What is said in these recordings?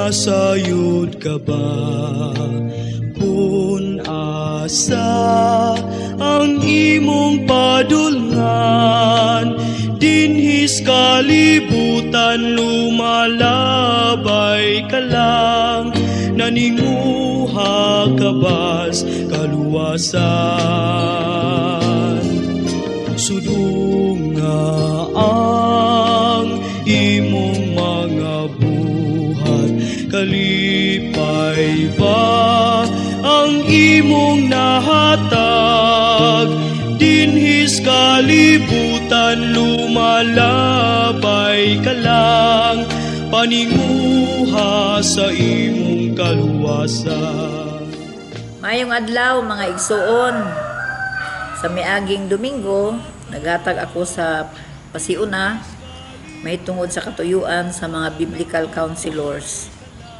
nasayod ka ba? Kung asa ang imong padulngan, dinhis kalibutan lumalabay ka lang, naninguha ka bas kaluwasan. Sudunga ang imong mga buhat, kalipay ba ang imong nahatag? Dinhis kalibutan lumalabay ka lang, paninguha sa imong kaluwasan. Mayong adlaw mga igsuon. Sa miaging Domingo, naghatag ako sa pasiuna may tungod sa katuyuan sa mga biblical counselors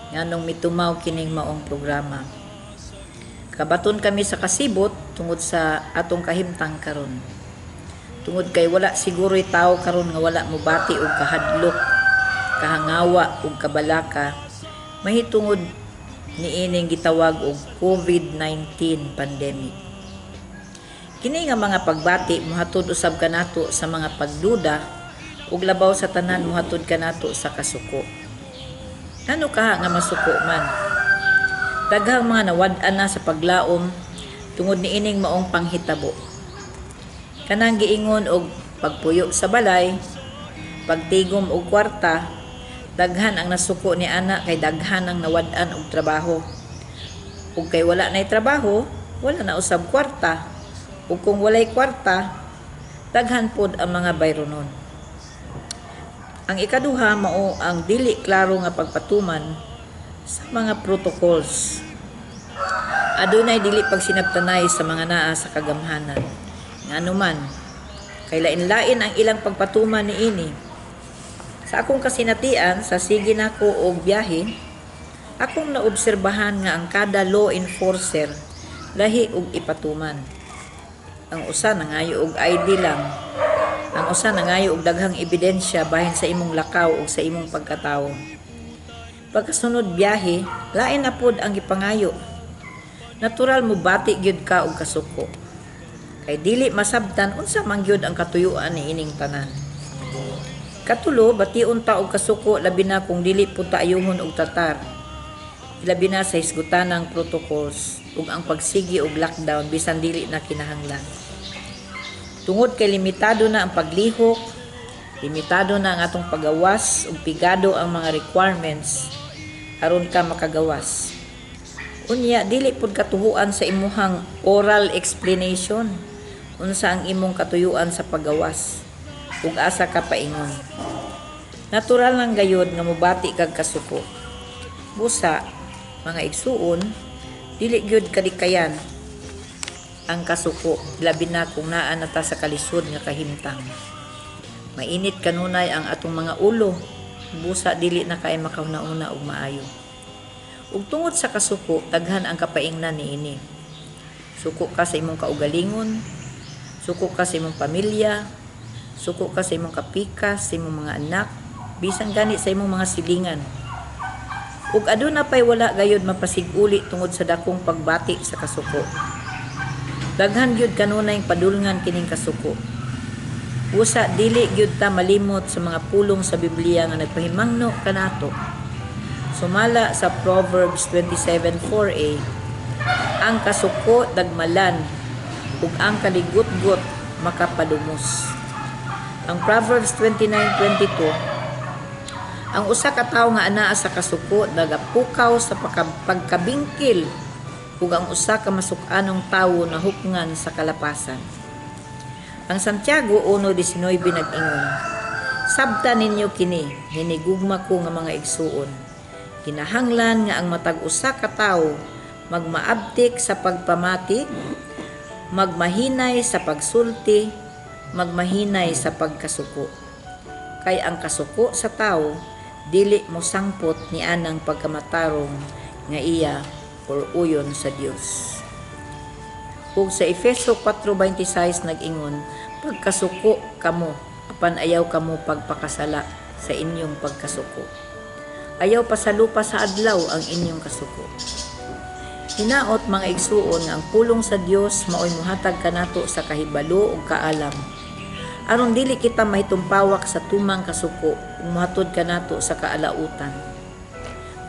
nganong mitumaw kining maong programa. Kabaton kami sa kasibot tungod sa atong kahimtang karon. Tungod kay wala siguro'y tao karon nga wala mo bati og kahadlok, kahangawa ug kabalaka mahitungod niining gitawag og COVID-19 pandemic. Kini nga mga pagbati mohatod usab kanato sa mga pagduda ug labaw sa tanan mohatod kanato sa kasuko. Ano ka nga masuko man? Daghang mga nawad-an na sa paglaom tungod niining maong panghitabo. Kanang giingon og pagpuyo sa balay, pagtigom og kwarta, daghan ang nasuko ni ana kay daghan ang nawad-an og trabaho. Ug kay wala nay trabaho, wala na usab kwarta. Ug kung walay kwarta, daghan pod ang mga bayronon. Ang ikaduha mao ang dili klaro nga pagpatuman sa mga protocols. Adunay dili pagsinabtanay sa mga naa sa kagamhanan. Nganuman, kay lain-lain ang ilang pagpatuman niini. Sa akong kasinatian sa sige nako og biyahe, akong naobserbahan nga ang kada law enforcer lahi og ipatuman. Ang usa nangayo og ID lang. Ang usa nangayo og daghang ebidensya bahin sa imong lakaw ug sa imong pagkatawo. Pagkasunod biyahe, lain na pod ang gipangayo. Natural mo bati gyud ka og kasuko. Kay dili masabtan unsa man gyud ang katuyuan ni ining tanan. Katulo, bation ta og kasuko labi na kung dili pud ta ayuhon og tatar. Labi na sa hisgutanang protocols ug ang pagsigi og lockdown bisan dili na kinahanglan. Tungod kay limitado na ang paglihok, limitado na ang atong pagawas ug pigado ang mga requirements aron ka makagawas. Unya dili pud katuhuan sa imuhang oral explanation unsa ang imong katuyuan sa pagawas ug asa ka paingon. Natural lang gayud nga mobati kag kasuko. Busa, mga igsuon, dili gyud kadikayan ang kasuko labi na kung naa na ta sa kalisod nga kahimtang. Mainit kanunay ang atong mga ulo, busa dili na kay makauna-una og maayo. Ug tungod sa kasuko, daghan ang kapaingnan niini. Suko ka sa imong kaugalingon, suko ka sa imong pamilya, suko ka sa imong kapikas, sa imong mga anak, bisan gani sa imong mga silingan. Ug aduna pay wala gayud mapasiguli tungod sa dakong pagbati sa kasuko. Daghan gyud kanunay padulngan kining kasuko. Busa dili gyud ta malimot sa mga pulong sa Biblia nga nagpahimangno kanato. Sumala sa Proverbs 27:4a, ang kasuko dagmalan ug ang kaligut-gut makapadumos. Ang Proverbs 29:22, ang usa ka tawo nga anaa sa kasuko nagapukaw sa pagkabingkil ug ang usa ka masuk-anong tawo nahupngan sa kalapasan. Ang Santiago 1:19 nag-ingon, sabtan ninyo kini, hinigugma ko nga mga igsuon. Kinahanglan nga ang matag usa ka tawo magmaabtik sa pagpamati, magmahinay sa pagsulti, magmahinay sa pagkasuko. Kay ang kasuko sa tawo dili mo sangpot ni anang pagkamatarong nga iya uyon sa Dios. Ug sa Efeso 4:26 nag-ingon, pagkasuko kamo apan ayaw kamo pagpakasala sa inyong pagkasuko. Ayaw pasalupa sa adlaw ang inyong kasuko. Hinaot mga igsuon nga ang pulong sa Dios maoy muhatag kanato sa kahibalo ug kaalam. Aron dili kita mahitumpawak sa tumang kasuko ug muhatod kanato sa kaalautan.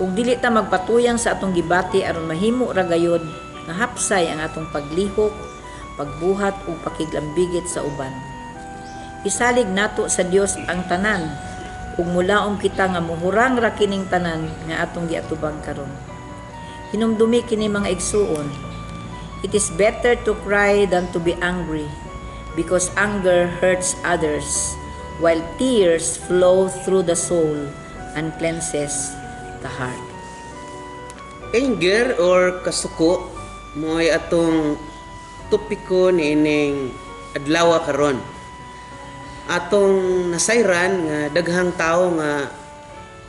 Ug dili ta magpatuyang sa atong gibati aron mahimo ra gayud nga hapsay ang atong paglihok, pagbuhat ug pakiglambigit sa uban. Isalig nato sa Dios ang tanan ug mulaom kita nga muhurang ra kining tanan nga atong giatubang karon. Hinumdumi kini mga igsuon. It is better to cry than to be angry, because anger hurts others, while tears flow through the soul and cleanses the heart. Anger or kasuko mo'y atong topiko niining adlaw karon. Atong nasayran nga daghang tao nga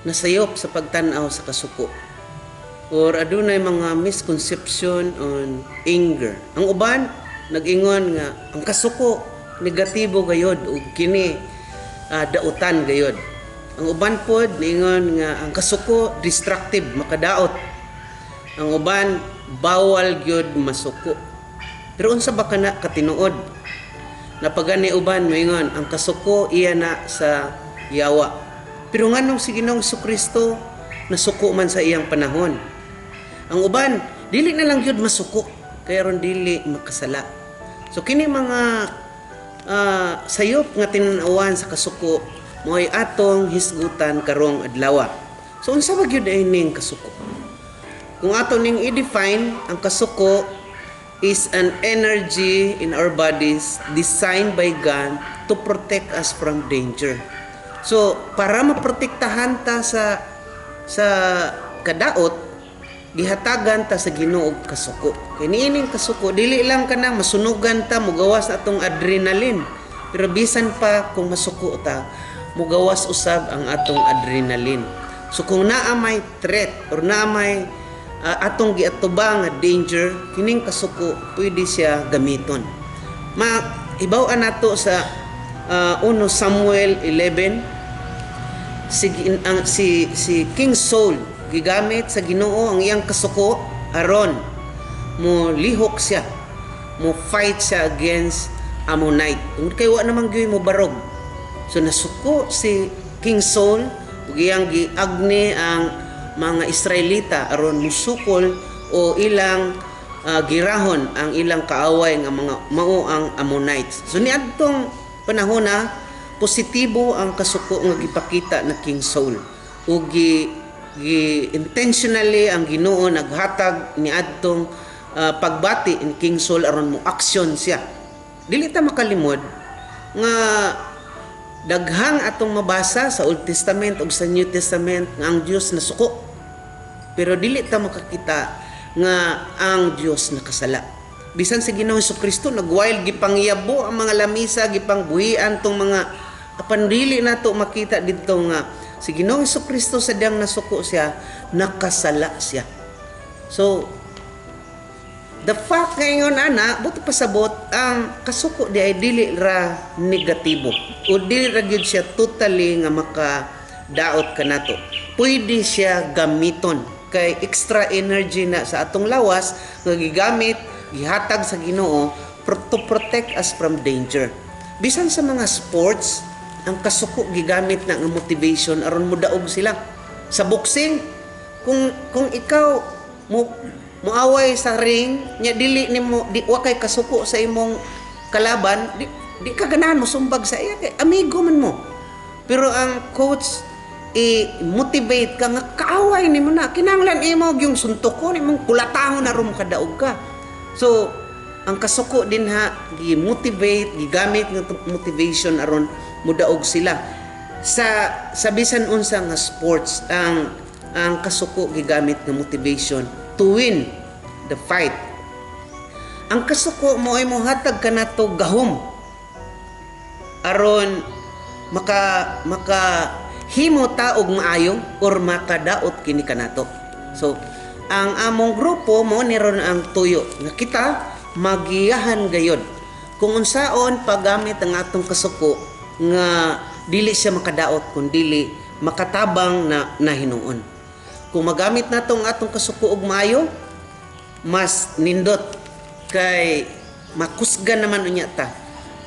nasayop sa pagtan-aw sa kasuko. Or adunay mga misconception on anger. Ang uban nag-ingon nga ang kasuko negatibo gayod ug kini dautan gayod. Ang uban pod niingon nga ang kasuko destructive, makadaot. Ang uban bawal gyud masuko. Pero unsa ba kana katinuod? Napagani uban moingon ang kasuko iya na sa yawa. Pero nganong si Ginoong Jesucristo nasuko man sa iyang panahon. Ang uban dili na lang gyud masuko kay aron dili makasala. So kini mga sayop nga tin-awan sa kasuko mo'y atong hisgutan karong adlaw. So unsa ba gyud ining kasuko? Kung ato ning i-define, ang kasuko is an energy in our bodies designed by God to protect us from danger. So, para maprotektahan ta sa kadaot, gihatagan ta sa Ginoo og kasuko. Kay niining kasuko dili lang kanang masunugan ta mugawas atong adrenaline. Pero bisan pa kung masuko ta, mugawas usab ang atong adrenaline. So kung naa may threat or naa may atong giatubang nga danger, kining kasuko pwede siya gamiton. Ibaw-an nato sa 1 Samuel 11 si King Saul gigamit sa Ginoo ang iyang kasuko aron mo lihok siya, mo fight siya against Ammonite. Ug kay wa naman gyud mo barog. So nasuko si King Saul ug iyang giagni ang mga Israelita aron musukol o ilang girahon ang ilang kaaway nga mga mao ang Ammonites. So niadtong panahon na positibo ang kasuko nga gipakita na King Saul. Ug intentionally ang Ginoo naghatag niadtong pagbati ni King Saul aron mo action siya. Dili ta makalimod nga daghang atong mabasa sa Old Testament ug sa New Testament nga ang Dios nasuko. Pero dili ta makakita nga ang Dios nakasala. Bisan sa Ginoong Jesucristo nagwild gipangyabo ang mga lamisa, gipangbuhian tong mga apan dili nato makita didto nga si Ginoong Jesucristo sadyang nasuko siya, nakasala siya. So the fact ngayon ana buto pasabot ang kasuko di ay dili ra negatibo o dili ra gyud siya totally nga makadaot kanato. Pwede siya gamiton kay extra energy na sa atong lawas nga gigamit gihatag sa Ginoo to protect us from danger. Bisan sa mga sports, ang kasuko gigamit na nga motivation aron modaog sila. Sa boxing, kung ikaw moaway sa ring, nya dili nimo di wa kay kasuko sa imong kalaban, di ka ganahan mo sumbag sa iya kay amigo man mo. Pero ang coach i-motivate ka nga kaaway nimo na kinahanglan imo yung suntukon imong kulatahon na rum kadaog ka. So ang kasuko din gi-motivate, gigamit ng motivation aron mudaog sila sa bisan unsa nga sports. Ang kasuko gigamit ng motivation to win the fight. Ang kasuko mo ay mohatag kanato gahom aron maka himo ta og maayo or makadaot kini kanato. So ang among grupo mo ni ron ang tuyo nga kita magiyahan gayod kung unsaon paggamit ang atong kasuko nga dili siya makadaot kun dili makatabang na hinuon. kung magamit nato ang atong kasuko og maayo, mas nindot kay makusgan naman unya ta,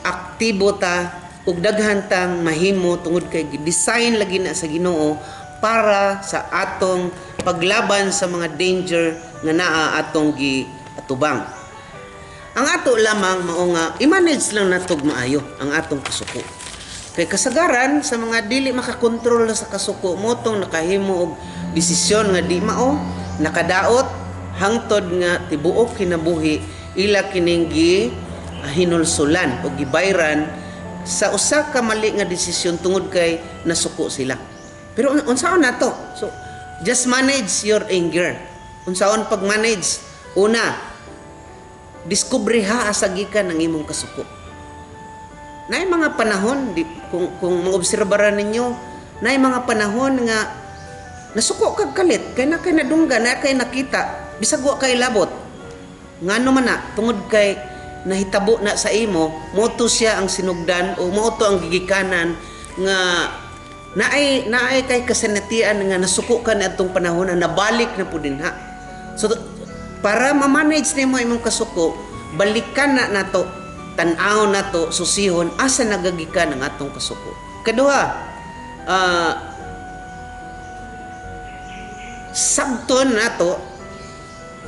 aktibo ta ug daghan tang mahimo tungod kay design lagi na sa Ginoo para sa atong paglaban sa mga danger nga naa atong giatubang. Ang ato lamang mao nga i-manage lang nato maayo ang atong kasuko. Kay kasagaran sa mga dili makakontrol sa kasuko mo tong nakahimo og desisyon nga di mao, nakadaot hangtod nga tibuok kinabuhi ila kining hinulsulan o gibayran sa usa ka mali nga desisyon tungod kay nasuko sila. Pero unsaon nato? So just manage your anger. Unsaon pag-manage? Una, diskubriha asagikan ang imong kasuko. Naay mga panahon kung maobserbaran ninyo, naay mga panahon nga nasuko kag kalit kay nadungga na kay nakita bisag wa kay labot. Ngano man na tungod kay nahitabo na sa imo, moto siya ang sinugdan o moto ang gigikanan nga naay kay kasanatian nga nasuko ka na atong panahon na nabalik na pud dinha. So para ma-manage nimo imong kasuko, balikan na nato, tan-aw nato, susihon asa nagagikan ang atong kasuko. Kaduha, sabton nato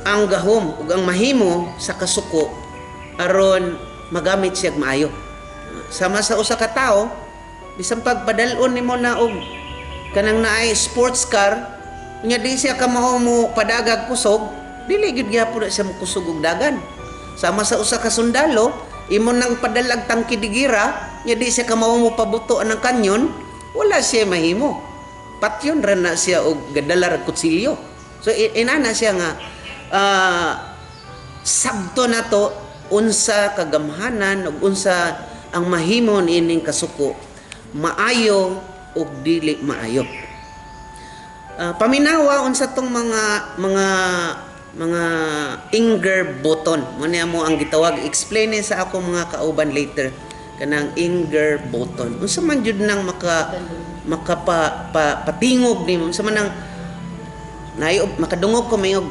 ang gahom ug ang mahimo sa kasuko aron magamit siya maayo. Sama sa usa ka tawo, bisan pagpadalon nimo na og kanang naay sports car, nya di siya ka mao mo padagag kusog, dili gyud gyapon siya mo kusog og dagan. Sama sa usa ka sundalo, imo nang padalag tangki digira, nya di siya ka mao mo pabuto ng kanyon, wala siya mahimo. Patyon ra na siya og gadala ra kutsilyo. So inana siya nga sabto nato unsa kagamhanan ug unsa ang mahimo niining kasuko, maayo ug dili maayo. Paminawa unsa tong mga anger button mo niya mo ang gitawag, explain sa ako mga kauban later kanang anger button. Unsa man jud nang patingog nimo, unsa man nang makadungog ko mayog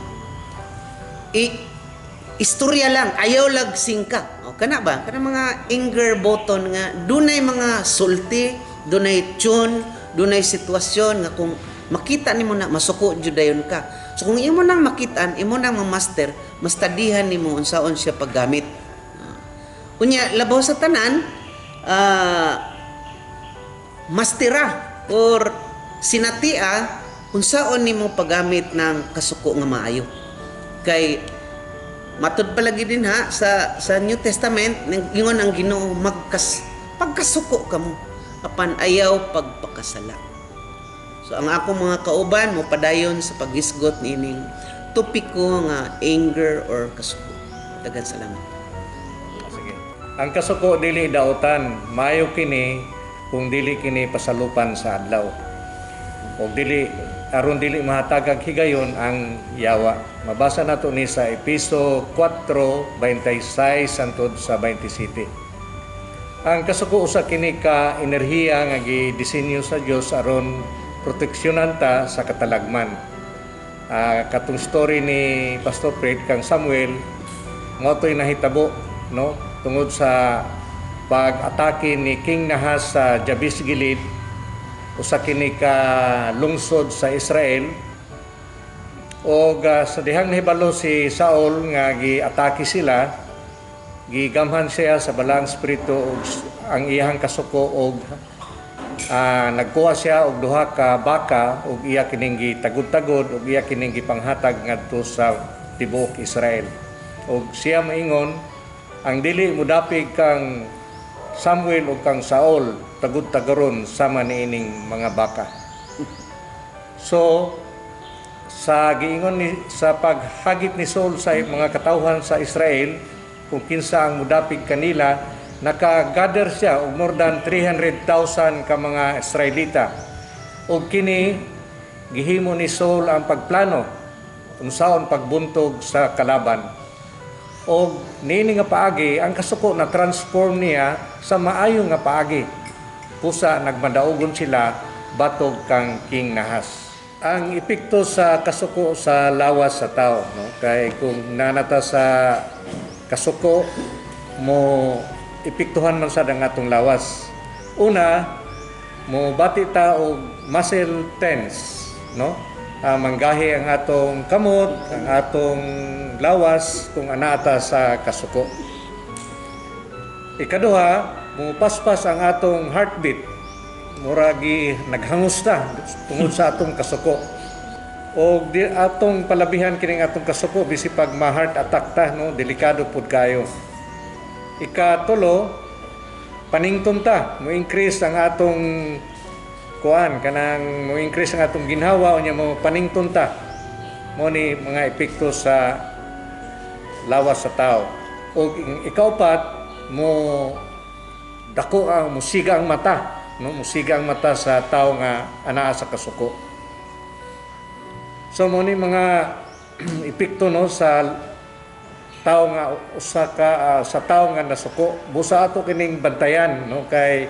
istorya lang, ayaw lag singka. O kana ba? Kana mga anger button nga dunay mga sulti, dunay tune, dunay sitwasyon nga kung makita nimo na masuko jud dayon ka. So kung imo nang makitaan, imo nang ma-master, mas tadihan nimo unsaon siya paggamit. Unya labaw sa tanan, mastera or sinatia unsaon nimo paggamit ng kasuko nga maayo. Kay matud palagi din ha sa New Testament ingon ang Ginoo pagkasuko kamo apan ayaw pagpakasala. So ang ako mga kauban mo padayon sa paghisgot niining topiko nga anger or kasuko. Daghang salamat. Sige. Ang kasuko dili daotan, maayo kini kung dili kini pasalupan sa adlaw. O dili aron dili mahatagag higayon ang yawa. Mabasa nato ni sa Episo 4:26 hangtod sa 27. Ang kasuko usa kini ka enerhiya nga gidisenyo sa Dios aron proteksyonan ta sa katalagman. Katong story ni Pastor Fred kang Samuel mao toy nahitabo no tungod sa pag-atake ni King Nahas sa Jabes Gilead, usa kini ka lungsod sa Israel. O sa dihang nahibalo si Saul nga gi-atake sila, gigamhan siya sa balang espiritu og ang iyang kasuko og nagkuha siya og duha ka baka og iya kining gitagod-tagod og iya kining gipanghatag ngadto sa tibuok Israel. Og siya maingon ang dili modapig kang Samuel o kang Saul tagod-tagoron sama niining mga baka. So sa giingon ni sa paghagit ni Saul sa mga katawhan sa Israel kung kinsa ang modapig kanila, naka-gather siya og more than 300,000 ka mga Israelita. Og kini gihimo ni Saul ang pagplano unsaon pagbuntog sa kalaban. Og niini nga paagi ang kasuko na transform niya sa maayo nga paagi. Pusa nagmadaugon sila batog kang King Nahas. ang epekto sa kasuko sa lawas sa tao, no? Kay kung nanata sa kasuko mo epektuhan man sad ang atong lawas. Una, mo bati ta og muscle tense, no? Manggahi ang atong kamot, ang atong lawas kung anata sa kasuko. Ikaduha, mo paspas ang atong heartbeat. Muragi naghangusta tungod sa atong kasuko. O di atong palabihan kining atong kasuko bisi pag ma-heart attack ta, no, delikado pud kayo. Ikatulo, panington ta, mo increase ang atong kuan kanang mo increase ang atong ginhawa unya mo panington ta. Mo ni mga epekto sa lawas sa tao. O ikaupat, mo dako ang musiga ang mata, no, musiga ang mata sa tao nga anaa sa kasuko. So mo ni mga epekto, no, sa tao nga sa tao nga nasuko. Busa ato kining bantayan, no, kay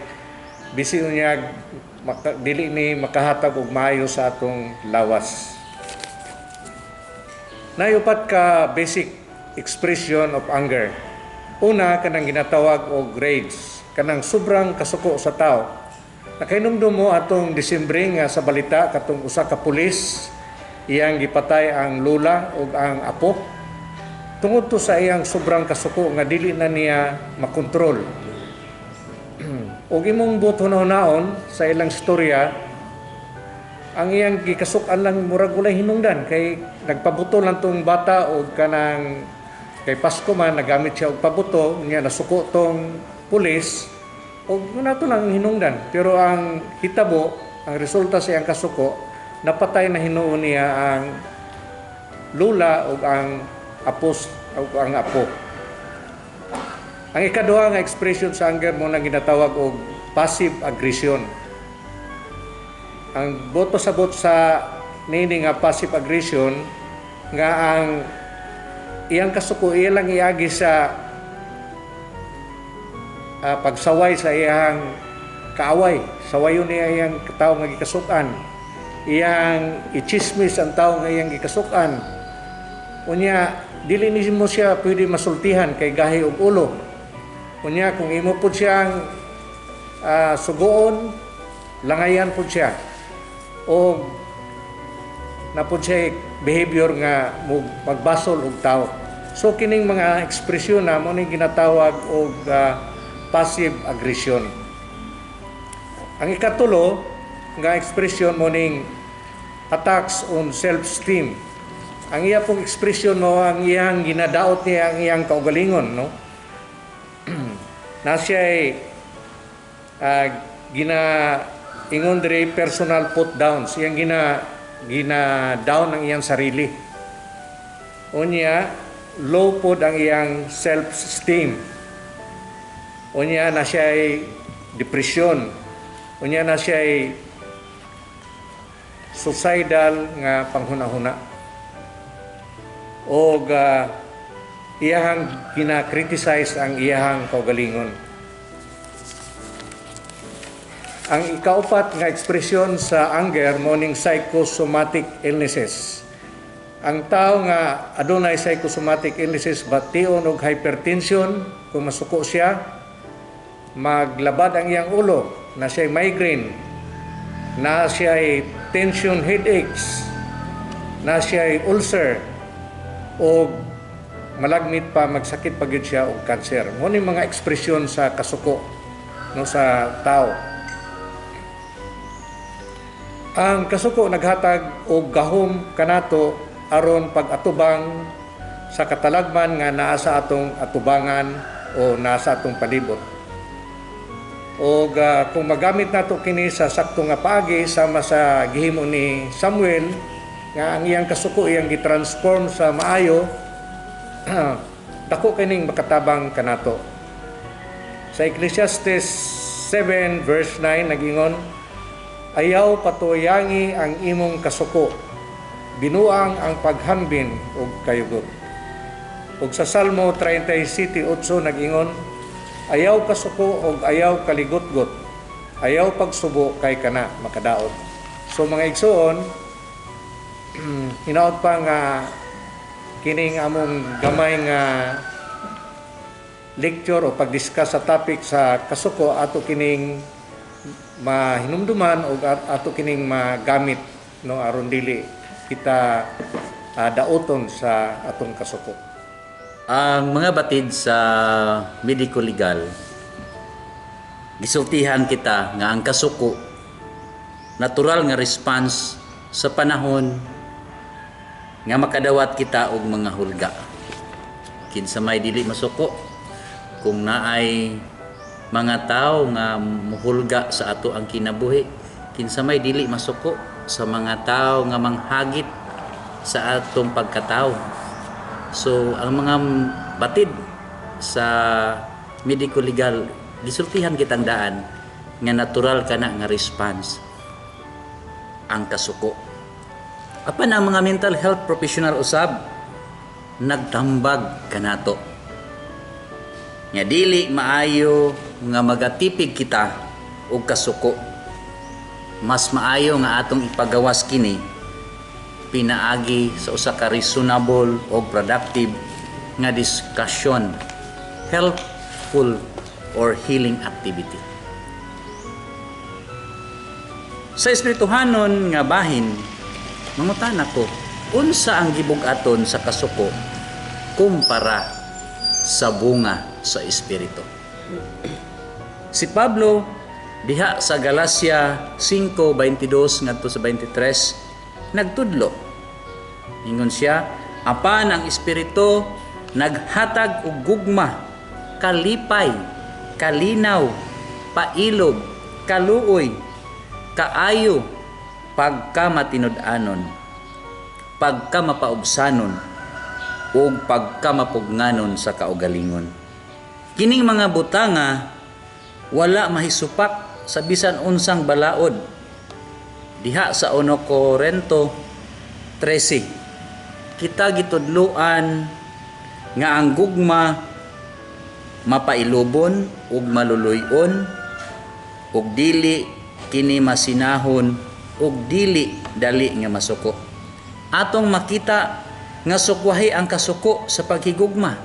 bisi unya dili ni makahatag og maayo sa atong lawas. Nayupat ka basic expression of anger. Una, kanang ginatawag og rage, kanang sobrang kasuko sa tao. Nakainomdom mo atong Disyembre nga sa balita katong usa ka pulis iyang gipatay ang lula ug ang apo. Tungod to sa iyang sobrang kasuko nga dili na niya makontrol. Og imong buton-naon sa ilang storya, ang iyang gikasukan lang murag walay hinungdan kay nagpabuto lang tong bata og kanang kay Pasko man nagamit siya og pabuto niya nasuko tong pulis og nato lang hinungdan, pero ang hitabo, ang resulta sa iyang kasuko, napatay na hinuon niya ang lula ug ang apos ug ang apo. Ang ikaduha nga expression sa anger mo nang ginatawag og passive aggression. Ang boto sabot sa nini nga passive aggression nga ang iyang kasuko ilang iagi sa pagsaway sa iyang kaaway. Sawayon niya iyang tao nga gikasukan. Iyang ichismis ang tao nga iyang gikasukan. Unya, dili ni mo siya pwede masultihan kay gahi og ulo. Unya, kung imo po siyang sugoon, langayan po siya. O na po siya behavior nga magbasol og tao. So kining mga ekspresyon na mo ni ginatawag og passive aggression. Ang ikatulo nga ekspresyon mo ning attacks on self-esteem. Ang iya pong ekspresyon mo ang iyang ginadaot niya ang iyang kaugalingon, no? Na siya ay ingon diri personal put downs, iyang gina-down ang iyang sarili. Unya, low pod ang iyang self-esteem. Unya na siya ay depression. Unya na siya ay suicidal nga panghuna-huna. O iyahang gina-criticize ang iyahang kaugalingon. Ang ikaupat nga ekspresyon sa anger mo ning psychosomatic illnesses. Ang tao nga adunay psychosomatic illnesses bation og hypertension, kung masuko siya, maglabad ang iyang ulo, na siya migraine, na siya tension headaches, na siya ulcer, o malagmit pa magsakit pa gyud siya og cancer. Mo ni mga ekspresyon sa kasuko, no, sa tao. Ang kasuko naghatag og gahom kanato aron pag-atubang sa katalagman nga naa sa atong atubangan o nasa atong palibot. O kung magamit nato kini sa sakto nga paagi sama sa gihimo ni Samuel nga ang iyang kasuko iyang gitransform sa maayo, dako kining makatabang kanato. Sa Ecclesiastes 7 verse 9 nagingon, ayaw patuyangi ang imong kasuko, binuang ang paghambin og kayugot. Ug sa Salmo 37:8 nagingon, ayaw kasuko og ayaw kaligot-got, ayaw pagsubo kay kana makadaot. So mga igsoon, hinaot pa nga kining among gamay nga lecture o pag-discuss sa topic sa kasuko ato kining mahinumduman o ato kining magamit no aron dili kita daoton sa atong kasuko. Ang mga batid sa medico legal, gisultihan kita nga ang kasuko natural nga response sa panahon nga makadawat kita og mga hulga. Kinsa may dili masuko kung naay mga tao nga muhulga sa ato ang kinabuhi, kinsa may dili masuko sa mga tao nga manghagit sa atong pagkatao. So ang mga batid sa medico legal gisultihan kitang daan nga natural kana nga response ang kasuko. Apan ang mga mental health professional usab nagtambag kanato nga dili maayo nga magatipig kita og kasuko. Mas maayo nga atong ipagawas kini pinaagi sa usa ka reasonable o productive nga discussion, helpful or healing activity. Sa espirituhanon nga bahin, mangutana ko, unsa ang gibug-aton sa kasuko kumpara sa bunga sa espiritu? Si Pablo diha sa Galacia 5:22 ngadto sa 23 nagtudlo. Ingon siya, apan ang espiritu naghatag og gugma, kalipay, kalinaw, pailog, kaluoy, kaayo, pagkamatinud-anon, pagkamapaubsanon, ug pagkamapugnanon sa kaugalingon. Kining mga butanga wala mahisupak sa bisan unsang balaod. Diha sa 1 Korinto 13 kita gitudloan nga ang gugma mapailubon ug maluluyon ug dili kini masinahon ug dili dali nga masuko. Atong makita nga sukwahi ang kasuko sa paghigugma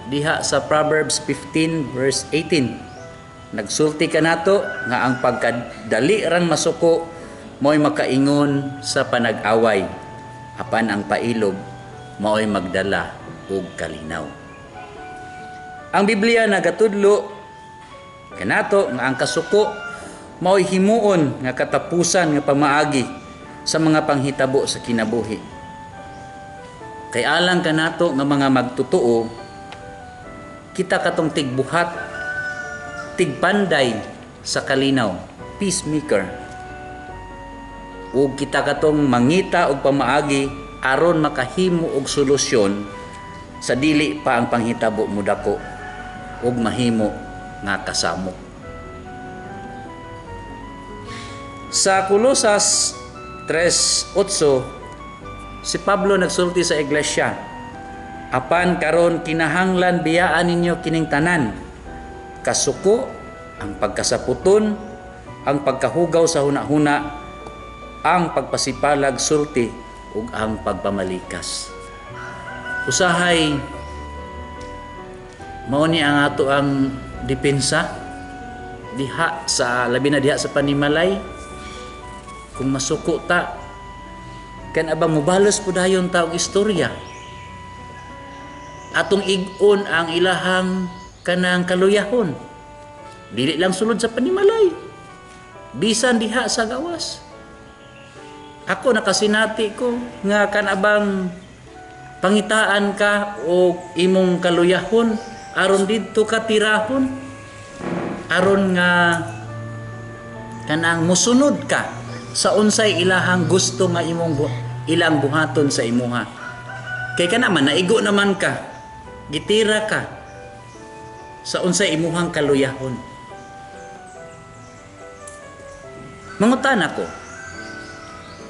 diha sa Proverbs 15 verse 18. Nagsulti kanato nga ang pagkadali rang masuko mo'y makaingon sa panag-away, apan ang pailog mo'y magdala og kalinaw. Ang Biblia nagatudlo kanato nga ang kasuko mao'y himuon nga katapusan nga pamaagi sa mga panghitabo sa kinabuhi. Kay alang kanato nga mga magtutuo, kita katong tigbuhat, tigpanday sa kalinaw, peacemaker. Ug kita katong mangita og pamaagi aron makahimo og solusyon sa dili pa ang panghitabo mudako ug mahimo nga kasamo. Sa Colosas 3:8 si Pablo nagsulti sa iglesia, apan karon kinahanglan biyaan ninyo kining tanan, kasuko, ang pagkasaputon, ang pagkahugaw sa hunahuna, ang pagpasipalag sulti ug ang pagpamalikas. Usahay mao ni ang ato ang depensa diha sa labi na diha sa panimalay. Kung masuko ta kan abang mubalos pud dayon ta og istorya. Atong ig-on ang ilahang kanang kaluyahon. Dili lang sulod sa panimalay, bisan diha sa gawas. Ako nakasinati ko nga kanabang pangitaan ka o imong kaluyahon aron didto ka tirahon, aron nga kanang musunod ka sa unsay ilahang gusto nga ilang buhaton sa imuha. Kay kana man naigo naman ka, gitira ka sa unsay imuhang kaluyahon. Mangutan ako,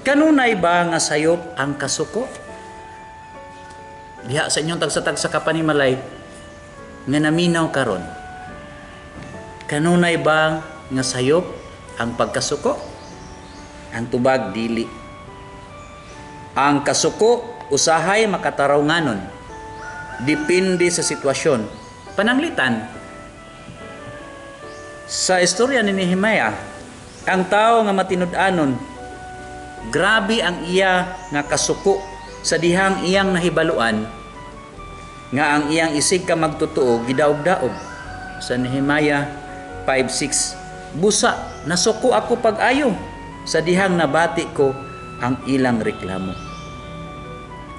kanunay ba nga sayop ang kasuko? Diha sa inyong tagsa-tagsa ka panimalay nga naminaw karon. Kanunay ba nga sayop ang pagkasuko? Ang tubag dili. Ang kasuko usahay makatarunganon. Depende sa sitwasyon. Pananglitan. Sa istorya ni Nehemiah, ang tao nga matinud-anon, grabe ang iya nga kasuko sa dihang iyang nahibaluan nga ang iyang isig ka magtotoo gidaog-daog. Sa Nehemiah 5:6, busa nasuko ako pag-ayo sa dihang nabati ko ang ilang reklamo.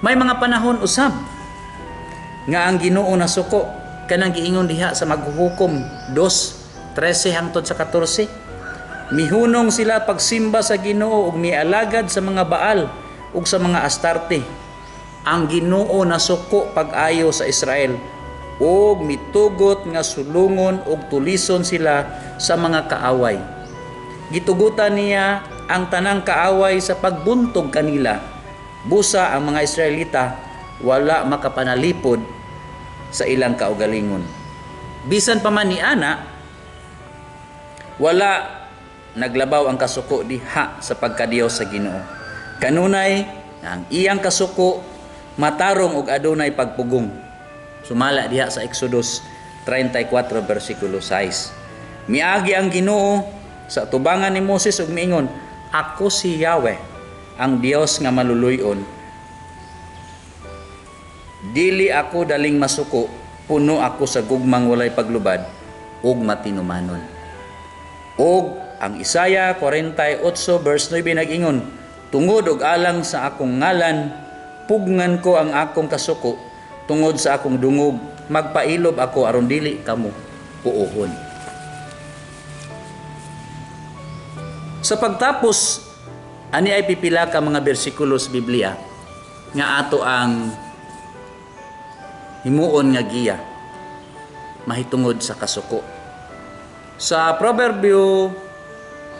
May mga panahon usab nga ang Ginoo nasuko kanang giingon diha sa maghuhukom 2:13 hangtod sa 14. Mihunong sila pagsimba sa Ginoo ug mialagad sa mga Baal ug sa mga Astarte. Ang Ginoo nasuko pag-ayo sa Israel ug mitugot nga sulungon ug tulison sila sa mga kaaway. Gitugutan niya ang tanang kaaway sa pagbuntog kanila. Busa ang mga Israelita wala makapanalipod sa ilang kaugalingon. Bisan pa man ni ana, wala naglabaw ang kasuko diha sa pagkadios sa Ginoo. Kanunay ang iyang kasuko matarong og adunay pagpugong. Sumala diha sa Exodus 34 versikulo 6. Miagi ang Ginoo sa tubangan ni Moses ug miingon, "Ako si Yahweh, ang Dios nga maluluyon. Dili ako daling masuko, puno ako sa gugmang walay paglubad ug matinumanon." Og ang Isaiah 48 verse 9 nag-ingon, "Tungod og alang sa akong ngalan, pugngan ko ang akong kasuko, tungod sa akong dungog, magpailob ako aron dili kamo puuhon." Sa pagtapos, ani ay pipila ka mga bersikulo sa Biblia nga ato ang himuon nga giya mahitungod sa kasuko. Sa Proverbio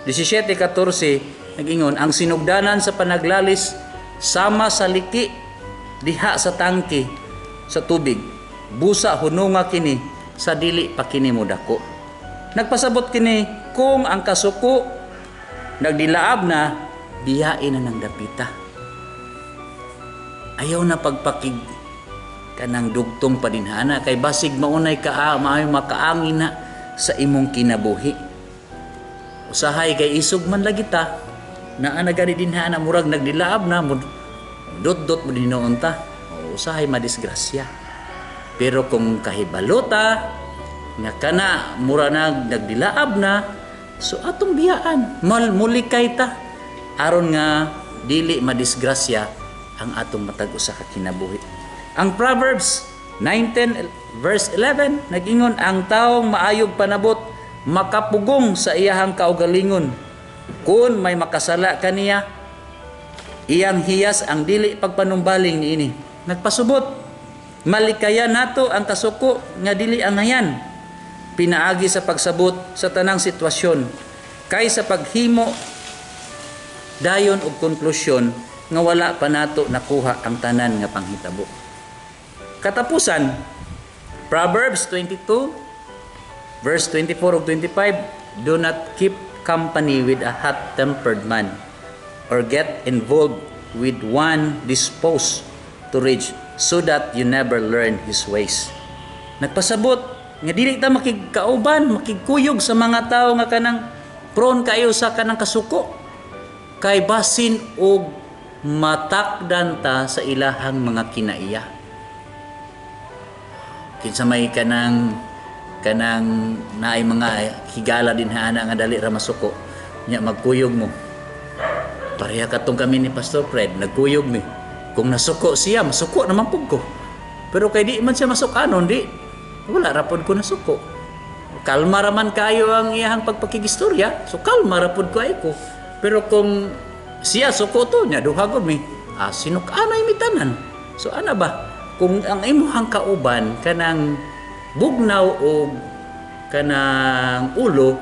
17:14 nag-ingon, "Ang sinugdanan sa panaglalis sama sa liki diha sa tangke sa tubig, busa hununga kini sa dili pa kini modako." Nagpasabot kini kung ang kasuko nagdilaab na, biyain na ng dapita. Ayaw na pagpakig kanang dugtong padinhana kay basig maunay maayo makaangin na sa imong kinabuhi. Usahay kay isog man lagi ta naa nagani dinhana murag nagdilaab na dot mo dinoon ta. Usahay madisgrasya. Pero kung kahibalota nga kana mura nagdilaab na, so atong biyaan mulikay ta aron nga dili madisgrasya ang atong matag usa ka kinabuhi. Ang Proverbs 19 verse 11 nag-ingon, "Ang taong maayog panabot makapugong sa iyahang kaugalingon. Kung may makasala kaniya, iyang hiyas ang dili pagpanumbaling niini." Nagpasubot, malikaya nato ang kasuko nga dili angayan, pinaagi sa pagsabot sa tanang sitwasyon, kaysa paghimo dayon og konklusyon nga wala pa nato nakuha ang tanan nga panghitabo. Katapusan, Proverbs 22 verse 24 ug 25, "Do not keep company with a hot-tempered man, or get involved with one disposed to rage, so that you never learn his ways." Nagpasabot nga dili ta makigkauban, makigkuyog sa mga tao nga kanang prone kayo sa kanang kasuko, kay basin og matakdan ta sa ilahang mga kinaiya. Kinsa may kanang naay mga higala din ana nga dali ra masuko, nya magkuyog mo. Pareha katong kami ni Pastor Fred, nagkuyog mi. Kung nasuko siya, masuko naman pud ko. Pero kay di man siya masukanon, di wala ra pud ko nasuko. Kalma ra man kayo ang iyang pagpakigistorya, so kalma ra pud ko ay ko. Pero kung siya suko to nya duha gud mi, sinuk-anay mi tanan. So ana ba? Kung ang imuhang kauban kanang bugnaw o kanang ulo,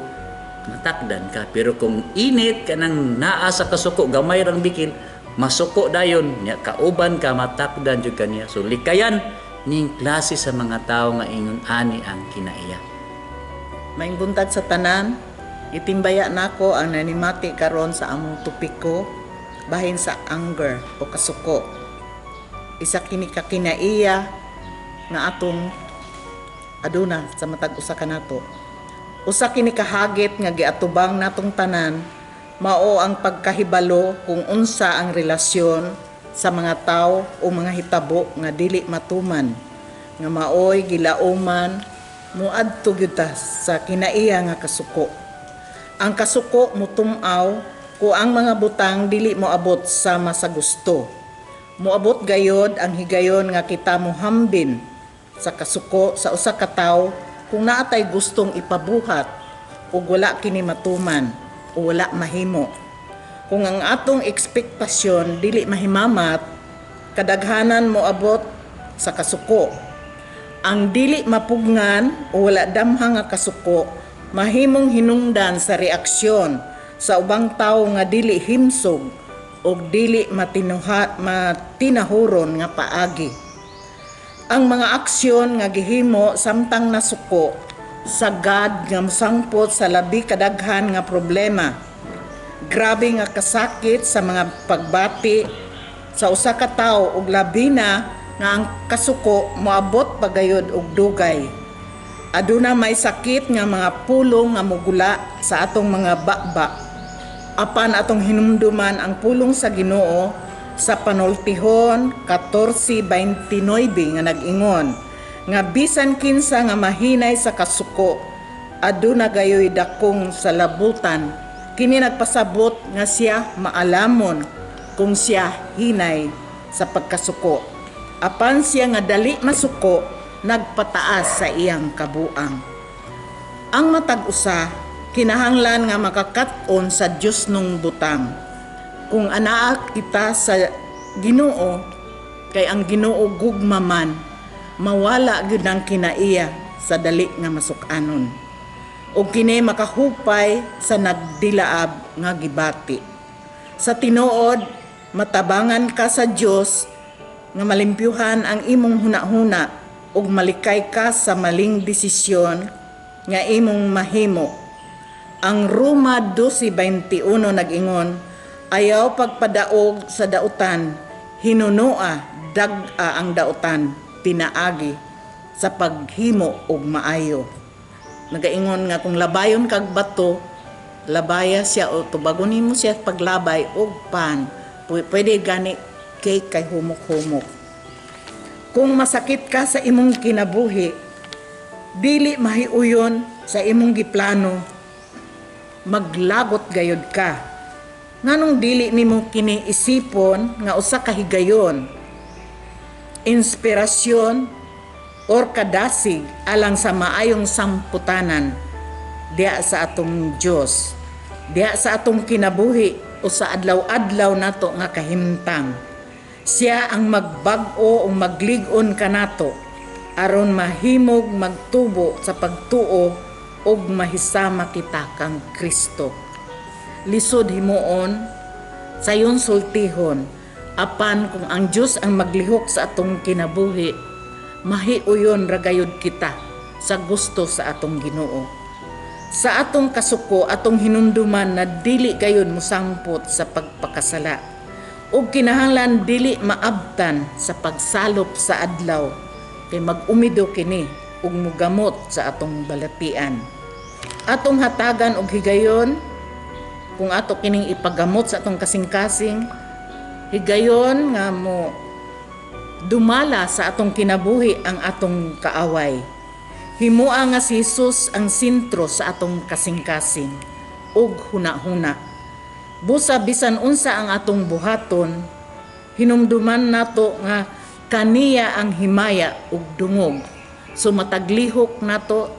matakdan ka. Pero kung init kanang naa sa kasuko, gamay rang bikil, masuko dayon, nya kauban ka, matakdan jud kaniya. So likayan ning klase sa mga tao nga ingon ani ang kinaiya. Maing buntag sa tanan, itimbaya nako ang nanimati karon sa among topiko, bahin sa anger o kasuko. Isa kini ka kinaiya nga atong aduna sa matag usa ka nato. Usa kini kahagit nga giatubang natong tanan mao ang pagkahibalo kung unsa ang relasyon sa mga tao o mga hitabo nga dili matuman nga maoy gilauman muadto gyud ta sa kinaiya nga kasuko. Ang kasuko mutum-aw kung ang mga butang dili moabot sama sa gusto. Moabot gayod ang higayon nga kita mohambin sa kasuko sa usa ka tawo kung naatay gustong ipabuhat o wala kini matuman o wala mahimo. Kung ang atong ekspektasyon dili mahimamat, kadaghanan moabot sa kasuko. Ang dili mapugngan o wala damhang nga kasuko mahimong hinungdan sa reaksyon sa ubang tawo nga dili himsog o dili matinahuron nga paagi. Ang mga aksyon nga gihimo samtang nasuko sagad nga mosangpot sa labi kadaghan nga problema. Grabe nga kasakit sa mga pagbati sa usa ka tawo ug labi na nga ang kasuko moabot pagayod og dugay. Aduna may sakit nga mga pulong nga mogula sa atong mga baba. Apan atong hinumduman ang pulong sa Ginoo sa panultihon 14:29 nga nag-ingon nga bisan kinsa nga mahinay sa kasuko aduna gayoy dakong sa labutan. Kini nagpasabot nga siya maalamon kung siya hinay sa pagkasuko. Apan siya nga dali masuko nagpataas sa iyang kabuang. Ang matag usa kinahanglan nga makakat-on sa Dios nung butang. Kung anaa kita sa Ginoo kay ang Ginoo gugma man mawala gyud ang kinaiya sa dali nga masukanon. O kini makahupay sa nagdilaab nga gibati. Sa tinuod matabangan ka sa Dios nga malimpyuhan ang imong hunahuna ug malikay ka sa maling desisyon nga imong mahimo. Ang Roma 12:21 nag-ingon, ayaw pagpadaog sa dautan, hinunoa dag-a ang dautan, pinaagi sa paghimo og maayo. Nagaingon nga kung labayon kag bato, labaya siya o tubagonin mo siya paglabay og pan. Pwede gani kay humok-humok. Kung masakit ka sa imong kinabuhi, dili mahiuyon sa imong giplano, maglagot gayod ka. Nganong dili nimo kini isipon nga usa ka higayon, inspirasyon or kadasig alang sa maayong samputanan diya sa atong Dios, diya sa atong kinabuhi o sa adlaw-adlaw nato nga kahimtang. Siya ang magbag-o o maglig-on kanato aron mahimog magtubo sa pagtuo ug mahisama kita kang Kristo. Lisod himuon sayon sultihon apan kung ang Dios ang maglihok sa atong kinabuhi, mahiuyon ragayod kita sa gusto sa atong Ginoo. Sa atong kasuko atong hinumduman na dili gayud mosampot sa pagpakasala ug kinahanglan dili maabtan sa pagsalop sa adlaw kay mag-umido kini ug mugamot sa atong balatian. Atong hatagan og higayon kung ato kining ipagamot sa atong kasing-kasing, higayon nga mo dumala sa atong kinabuhi ang atong kaaway. Himua nga si Jesus ang sentro sa atong kasing-kasing ug huna-huna. Busa bisan unsa ang atong buhaton, hinumduman nato nga kaniya ang himaya ug dungog. So mataglihok nato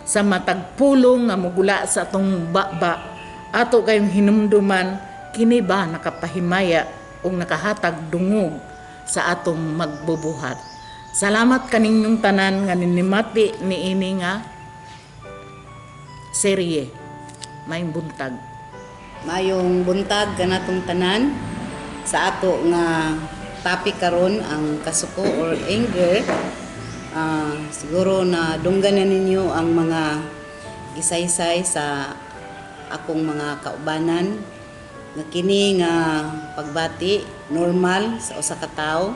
sa matagpulong nga mugula sa atong baba, ato kayong hinumduman kini ba nakapahimaya ug nakahatag dungog sa atong magbubuhat. Salamat kaninyong tanan nga ninimati niini nga serye Mayong Buntag. Mayong buntag kanatong tanan sa ato nga topic karon ang kasuko or anger. Siguro na dungganan ninyo ang mga gisaysay sa akong mga kaubanan nga kini nga pagbati normal sa usa ka tawo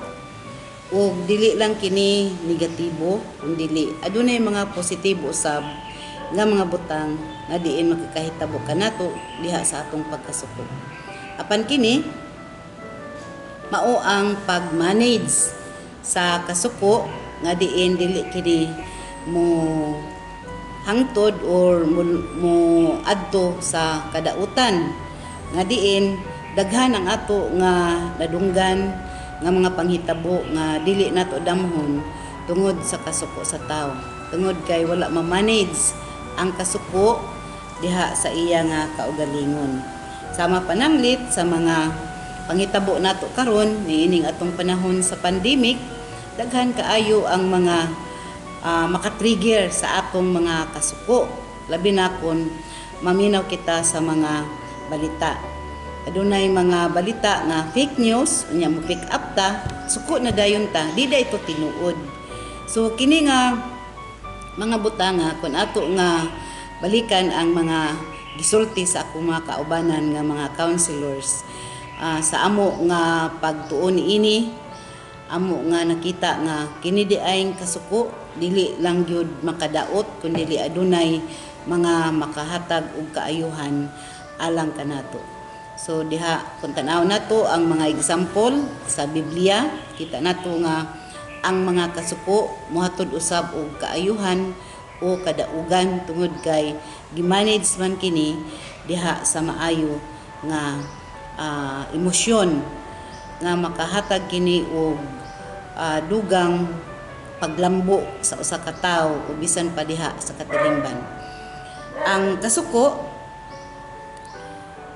ug dili lang kini negatibo kundi adunay mga positibo usab nga mga butang nga diin makakahitabo kanato diha sa atong pagkasuko. Apan kini mao ang pag-manage sa kasuko nga diin dili kini mo hangtod or mo adto sa kadautan nga diin daghan ang ato nga nadunggan nga mga panghitabo nga dili nato damhon tungod sa kasuko sa tawo, tungod kay wala ma-manage ang kasuko diha sa iya nga kaugalingon. Sama pananglit sa mga panghitabo nato karon niining atong panahon sa pandemic, daghan kaayo ang mga makatrigger sa atong mga kasuko, labi na kon maminaw kita sa mga balita. Adunay mga balita nga fake news, unya mo pick up ta, suko na dayon ta, di da ito tinuod. So kini nga mga butanga kun ato nga balikan ang mga gisulti sa akong mga kaubanan nga mga counselors sa amo nga pagtuon ini, amo nga nakita nga kini di ayeng kasuko dili lang gyud makadaot kundi adunay mga makahatag og kaayuhan alang kanato. So diha kung tanaw nato ang mga example sa Biblia, kita nato nga ang mga kasuko mohatod usab og kaayuhan o kadaugan tungod kay gimanage man kini diha sa maayo nga emosyon nga makahatag kini og dugang paglambo sa usa ka tawo o bisan pa diha sa katilingban. Ang kasuko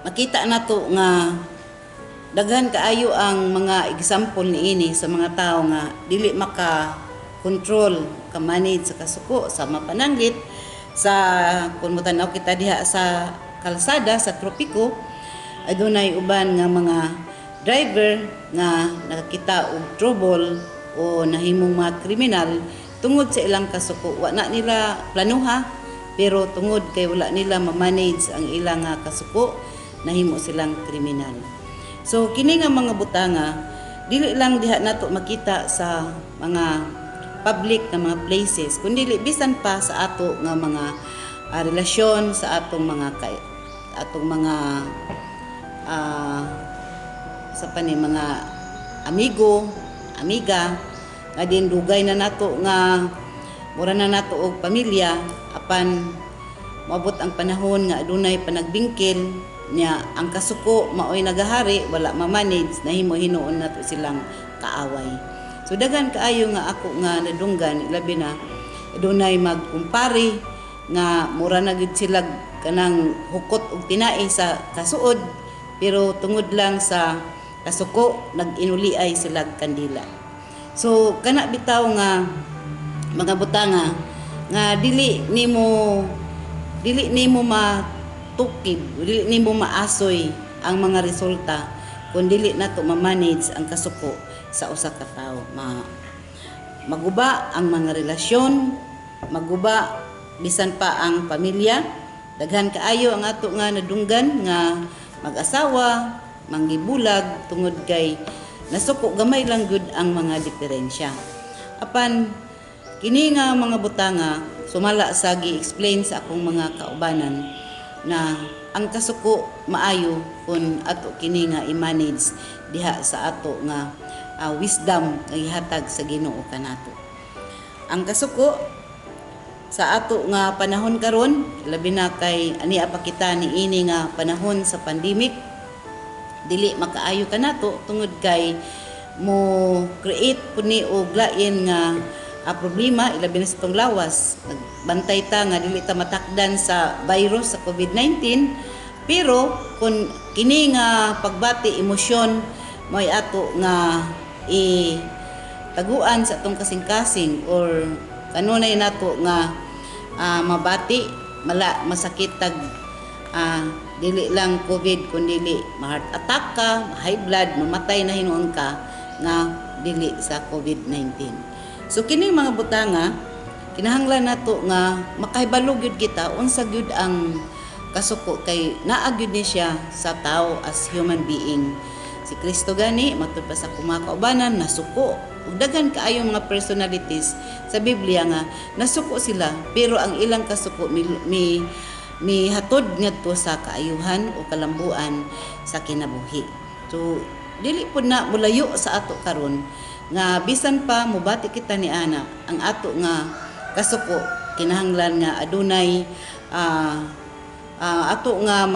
makita nato nga daghan kaayo ang mga example niini sa mga tawo nga dili maka-control, ka-manage sa kasuko sa mapananglit sa kun mo tan-aw kita diha sa kalsada sa tropiko, adunay uban nga mga driver nga nakakita og trouble o nahimong mga kriminal tungod sa ilang kasuko. Wa na nila planuha pero tungod kay wala nila ma-manage ang ilang kasuko, nahimo silang kriminal. So kini nga mga butanga dili lang diha nato makita sa mga public na mga places kundi bisan pa sa ato nga mga relasyon sa atong mga sa mga amigo, amiga nga din dugay na nato nga mura na nato og pamilya apan moabot ang panahon nga adunay panagbingkil niya ang kasuko maoy nagahari wala ma-manage nahimo hinuon nato silang kaaway. So daghan kaayo nga ako nga nadunggan labi na adunay magkumpare nga mura na gid sila kanang hukot og tinai sa kasuod pero tungod lang sa kasuko nag-inuliay sila kandila. So kana bitaw nga mga butanga nga dili nimo matukib, dili nimo maasoy ang mga resulta kung dili nato ma-manage ang kasuko sa usa ka tawo. Maguba ang mga relasyon, maguba bisan pa ang pamilya. Daghan kaayo ang ato nga nadunggan nga mag-asawa, manggibulag tungod kay nasuko gamay lang gud ang mga diferensya. Apan kini nga mga butanga sumala sa gi-explain sa akong mga kaubanan na ang kasuko maayo kung ato kini nga i-manage diha sa ato nga wisdom nga ihatag sa Ginoo kanato. Ang kasuko sa ato nga panahon karon labi na kay ania pa kita niini nga panahon sa pandemic dili makaayo kanato tungod kay mo create puni og lain nga problema ilabi na sa tong lawas. Nagbantay ta nga dili ta matakdan sa virus sa COVID-19 pero kung kini nga pagbati emosyon mo'y ato nga taguan sa atong kasing-kasing or kanunay nato nga mabati masakit tag dili lang COVID kundi ma-heart attack ka, high blood, mamatay na hinuon ka nga dili sa COVID-19. So kini mga butanga kinahanglan nato nga makahibalo gyud kita unsa gyud ang kasuko kay naagid ni siya sa tao as human being. Si Kristo gani matud pa sa kumakaubanan nasuko. Ug daghan kaayo mga personalities sa Biblia nga nasuko sila pero ang ilang kasuko mi hatod ngadto sa kaayuhan o kalambuan sa kinabuhi. So dili pud na mulayo sa ato karon nga bisan pa mobati kita ni ana ang ato nga kasuko kinahanglan nga adunay ato nga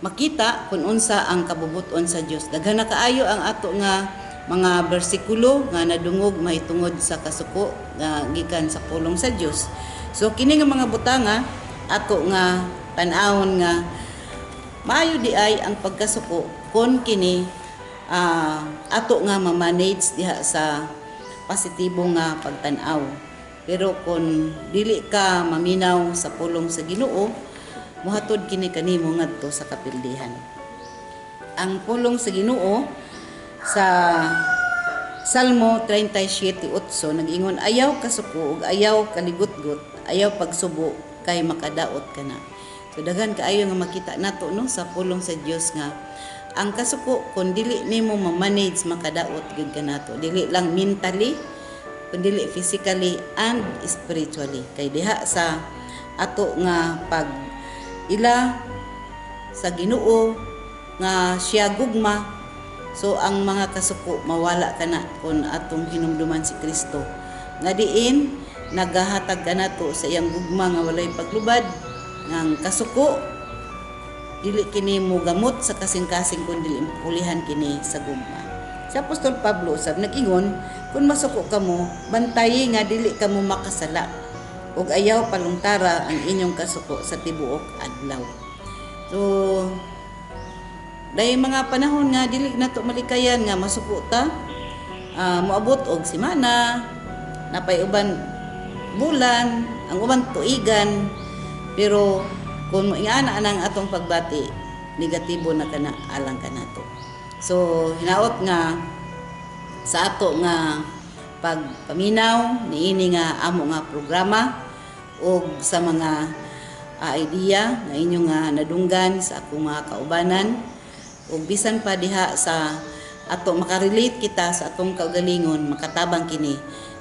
makita kung unsa ang kabubuton sa Dios. Daghan na kaayo ang ato nga mga bersikulo nga nadungog mahitungod sa kasuko nga gikan sa pulong sa Dios. So kini nga mga butanga ato nga tan-awon nga maayo di ay ang pagkasuko kon kini ato nga ma-manage diha sa positibo nga pagtan-aw. Pero kung dili ka maminaw sa pulong sa Ginoo, muhatod kini kanimo ngadto sa kapildihan. Ang pulong sa Ginoo sa Salmo 37:8 nag-ingon, ayaw kasuko ug ayaw kaligot-got, ayaw pagsubo kay makadaot ka na. So daghan kaayo nga makita nato no sa pulong sa Dios nga ang kasuko kun dili nimo ma-manage makadaot gid ka nato. Dili lang mentally kundi physically and spiritually. Kay diha sa ato nga pag ila sa Ginoo nga siya gugma, so ang mga kasuko mawala kana kung atong hinumduman si Kristo. Nga diin nagahatag kanato sa iyang gugma nga walay paglubad ng kasuko dili kini mo gamot sa kasing-kasing kundi pulihan kini sa gugma. Si Apostol Pablo sab nag-ingon, kung masuko kamo, bantayi nga dili kamo makasala ug ayaw palungtara ang inyong kasuko sa tibuok adlaw. So dahil mga panahon nga dili nato malikayan nga masuko ta, moabot og semana, napay uban bulan, ang uban tuigan, pero kung ingana nang atong pagbati, negatibo na kana alang kanato. So hinaot nga sa ato nga pagpaminaw niini nga amo nga programa og sa mga idea nga inyo nga nadunggan sa akong mga kaubanan ug bisan pa diha sa ato makarelate kita sa atong kaugalingon makatabang kini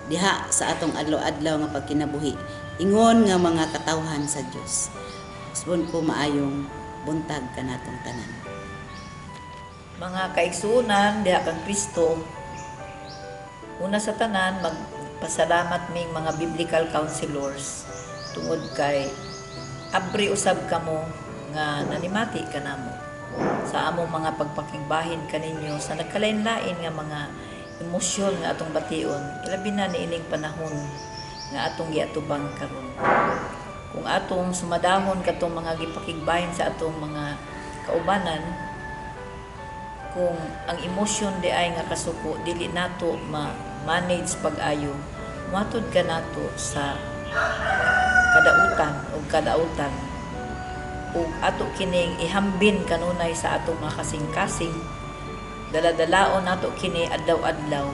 diha sa atong adlaw-adlaw nga pagkinabuhi ingon nga mga katawhan sa Dios. Usbon ko maayong buntag kanatong tanan. Mga kaigsuonan diha kang Kristo, una sa tanan magpasalamat ming mga biblical counselors tungod kay abri usab kamo nga nanimati kanamo sa among mga pagpakigbahin kaninyo sa nagkalain-lain nga mga emosyon nga atong bation ilabi na niining panahon nga atong giatubang karon. Kung atong sumadahon katong mga gipakigbahin sa atong mga kaubanan, kung ang emosyon di ay nga kasuko dili nato ma-manage pag-ayo, matod ka nato sa kadautan ug ato kining ihambin kanunay sa atong mga kasing-kasing, daladalaon nato kini adlaw-adlaw,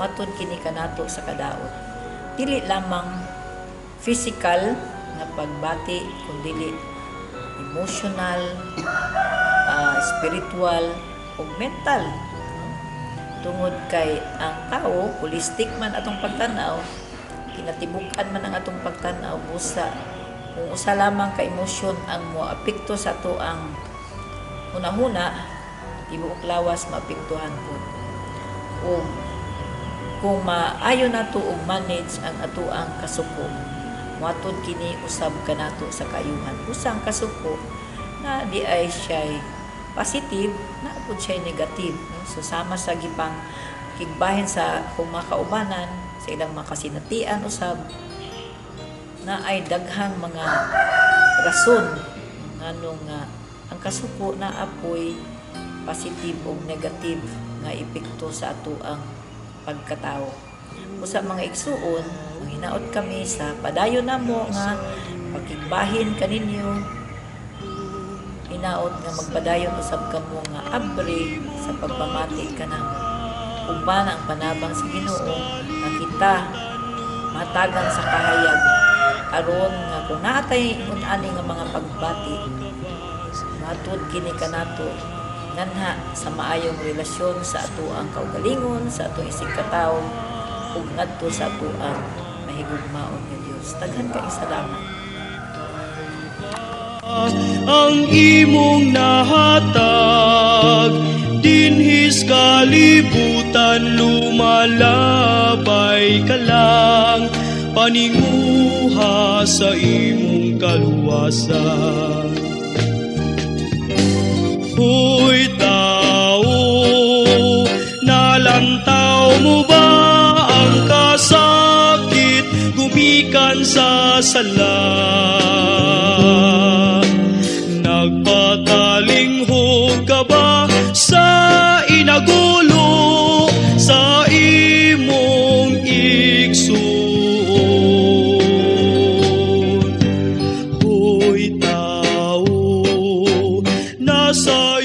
matod kini kanato sa kadaot. Dili lamang physical nga pagbati kundi emotional, spiritual ug mental. Tungod kay ang tao holistic man atong pagtanaw, kinatibukan man ang atong pagtanaw busa kung usa lamang ka emosyon ang moapekto sa ato ang hunahuna, tibuok lawas maapektuhan po. O kung maayo nato og manage ang ato ang kasuko, matod kini usab kanato sa kaayuhan. Usang kasuko na di ay siya positive, na pud siya negative. No? So sama sa gipang kigbahin sa kung makaubanan sa ilang makasinatian usab na ay daghang mga rason nganong ang kasuko na apoy positive o negative nga epekto sa ato ang pagkatao. Usa mga igsuon, hinaot kami sa padayon namo nga pagkigbahin kaninyo, hinaot nga magpadayon usab kamo nga abri sa pagpamati kanamo. Uban ang panabang sa Ginoo nga kita matagan sa kahayag aron nga kung naatay ani nga mga pagbati matud kini kanato nganha sa maayong relasyon sa atoang kaugalingon, sa atong isig katawo ug ngadto sa atoang mahigugmaon nga Dios. Daghan kay salamat. Ang imong nahatag dinhis kalibutan, lumalabay ka lang, paninguha sa imong kaluwasan. Hoy tao, nalantaw mo ba ang kasakit gumikan sa sala? Nagpatalinghog ka ba sa inagulo sa imong igsuon? Hoy tao, nasa